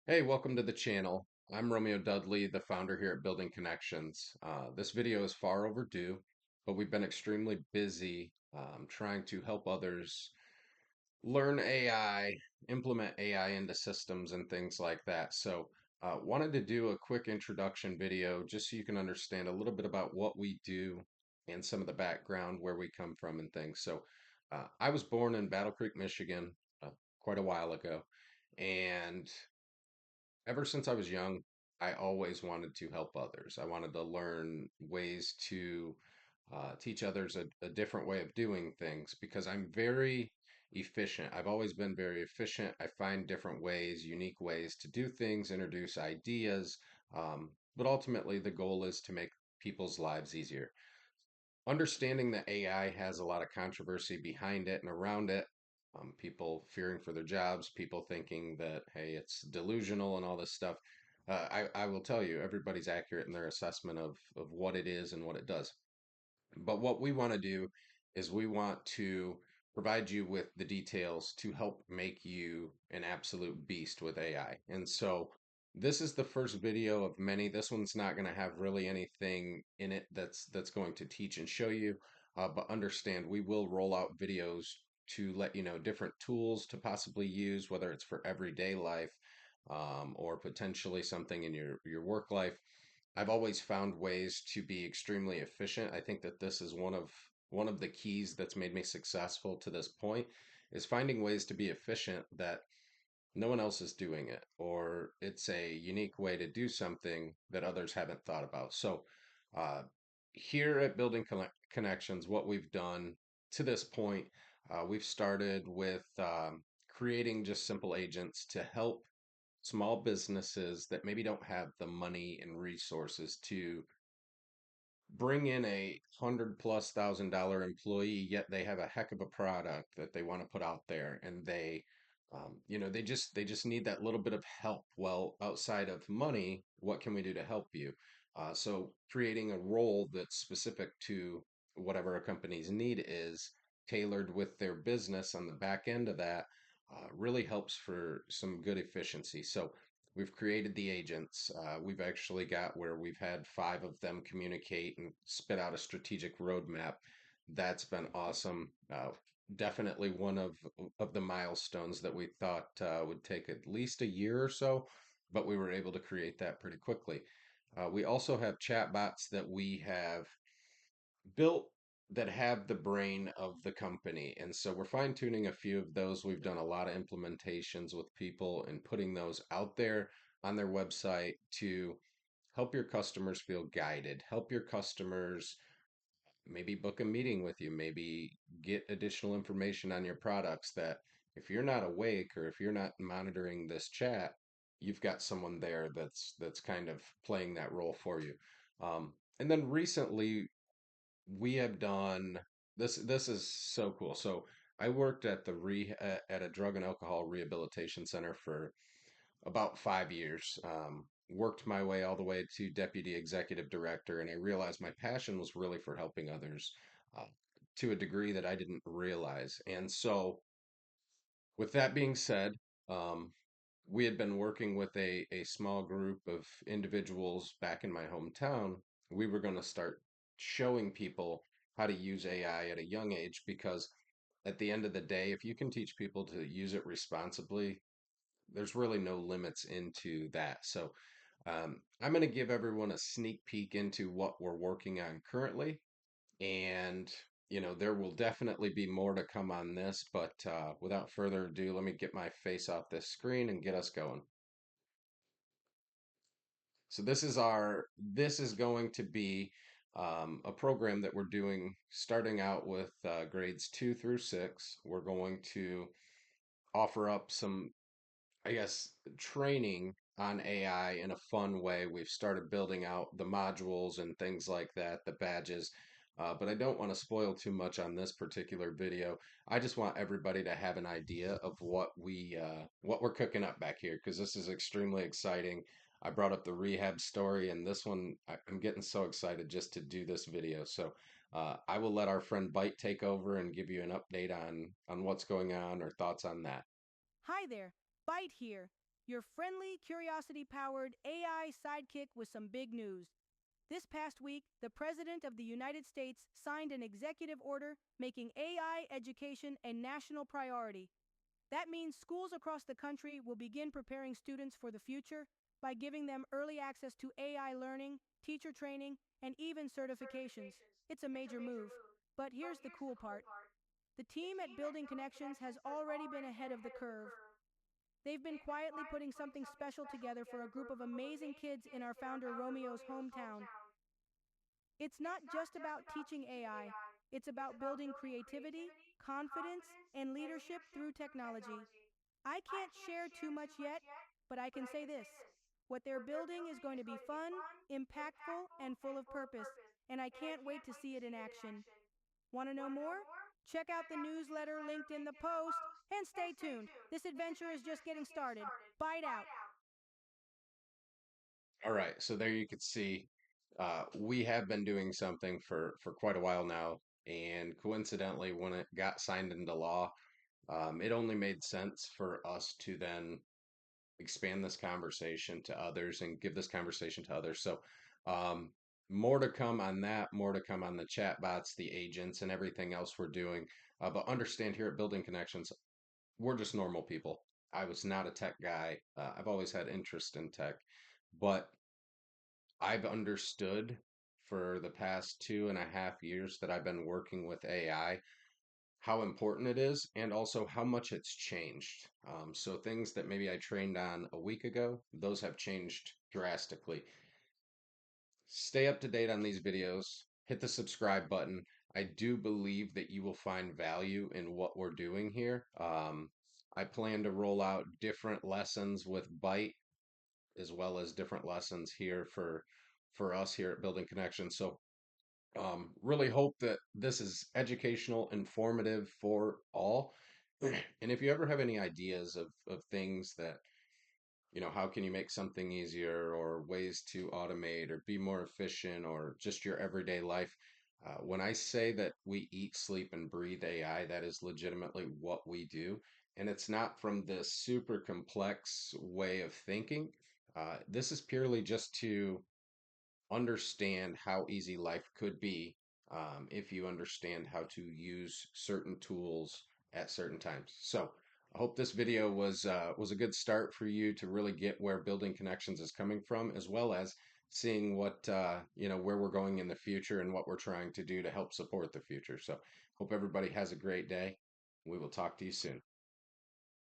Hey, welcome to the channel. I'm Romeo Dudley, the founder here at Building Connections. This video is far overdue, but we've been extremely busy trying to help others learn AI, implement AI into systems and things like that. So, wanted to do a quick introduction video just so you can understand a little bit about what we do and some of the background where we come from and things. So, I was born in Battle Creek, Michigan, quite a while ago, and ever since I was young, I always wanted to help others. I wanted to learn ways to teach others a different way of doing things because I'm very efficient. I've always been very efficient. I find different ways, unique ways to do things, introduce ideas, but ultimately the goal is to make people's lives easier. Understanding that AI has a lot of controversy behind it and around it, people fearing for their jobs, people thinking that, hey, it's delusional and all this stuff. I will tell you, everybody's accurate in their assessment of what it is and what it does. But what we want to do is we want to provide you with the details to help make you an absolute beast with AI. And so this is the first video of many. This one's not going to have really anything in it that's going to teach and show you. But understand we will roll out videos to let you know different tools to possibly use, whether it's for everyday life or potentially something in your work life. I've always found ways to be extremely efficient. I think that this is one of the keys that's made me successful to this point is finding ways to be efficient that no one else is doing it, or it's a unique way to do something that others haven't thought about. So, uh, here at Building Connections, what we've done to this point, we've started with creating just simple agents to help small businesses that maybe don't have the money and resources to bring in a $100,000+ employee, yet they have a heck of a product that they want to put out there, and they just need that little bit of help. Well, outside of money, what can we do to help you? So creating a role that's specific to whatever a company's need is, tailored with their business on the back end of that, really helps for some good efficiency. So we've created the agents. We've actually got where we've had five of them communicate and spit out a strategic roadmap. That's been awesome. Definitely one of the milestones that we thought would take at least a year or so, but we were able to create that pretty quickly. We also have chatbots that we have built that have the brain of the company. And so we're fine tuning a few of those. We've done a lot of implementations with people and putting those out there on their website to help your customers feel guided, help your customers maybe book a meeting with you, maybe get additional information on your products that if you're not awake or if you're not monitoring this chat, you've got someone there that's kind of playing that role for you. And then recently we have done this is so cool. So I worked at at a drug and alcohol rehabilitation center for about 5 years. Worked my way all the way to deputy executive director, and I realized my passion was really for helping others uh, to a degree that I didn't realize. And so, with that being said, um, we had been working with a small group of individuals back in my hometown. We were going to start showing people how to use AI at a young age because at the end of the day, if you can teach people to use it responsibly, there's really no limits into that. So I'm going to give everyone a sneak peek into what we're working on currently. And, there will definitely be more to come on this. But without further ado, let me get my face off this screen and get us going. So this is going to be a program that we're doing starting out with grades 2 through 6. We're going to offer up some, I guess, training on AI in a fun way. We've started building out the modules and things like that, the badges. But I don't want to spoil too much on this particular video. I just want everybody to have an idea of what we're cooking up back here because this is extremely exciting. I brought up the rehab story, and this one I'm getting so excited just to do this video. So I will let our friend Bite take over and give you an update on what's going on or thoughts on that. Hi there, Bite here. your friendly, curiosity powered AI sidekick with some big news. This past week, the President of the United States signed an executive order making AI education a national priority. That means schools across the country will begin preparing students for the future by giving them early access to AI learning, teacher training, and even certifications. It's a major move. But here's the cool part. The team at Building Connections has already been ahead of the curve. They've been quietly putting something special together for a group of amazing kids in our founder Romeo's hometown. It's not just about teaching AI, it's about building creativity, confidence, and leadership through technology. I can't share too much yet, but I can say this. What they're building is going to be fun, impactful, and full of purpose, and I can't wait to see it in action. Want to know more? Check out the newsletter linked in the post and stay tuned. This adventure is just getting started. Bite out. All right, so there you could see we have been doing something for quite a while now, and coincidentally, when it got signed into law, it only made sense for us to then expand this conversation to others and give this conversation to others. So, um, more to come on that, more to come on the chat bots, the agents, and everything else we're doing. But understand here at Building Connections, we're just normal people. I was not a tech guy. I've always had interest in tech, but I've understood for the past 2.5 years that I've been working with AI how important it is and also how much it's changed. So things that maybe I trained on a week ago, those have changed drastically. Stay up to date on these videos, hit the subscribe button. I do believe that you will find value in what we're doing here. I plan to roll out different lessons with Byte as well as different lessons here for us here at Building Connections. So really hope that this is educational, informative for all. And if you ever have any ideas of things that, how can you make something easier or ways to automate or be more efficient or just your everyday life, when I say that we eat, sleep, and breathe AI, that is legitimately what we do. And it's not from this super complex way of thinking. This is purely just to understand how easy life could be if you understand how to use certain tools at certain times. So I hope this video was a good start for you to really get where Building Connections is coming from, as well as seeing what where we're going in the future and what we're trying to do to help support the future. So hope everybody has a great day. We will talk to you soon.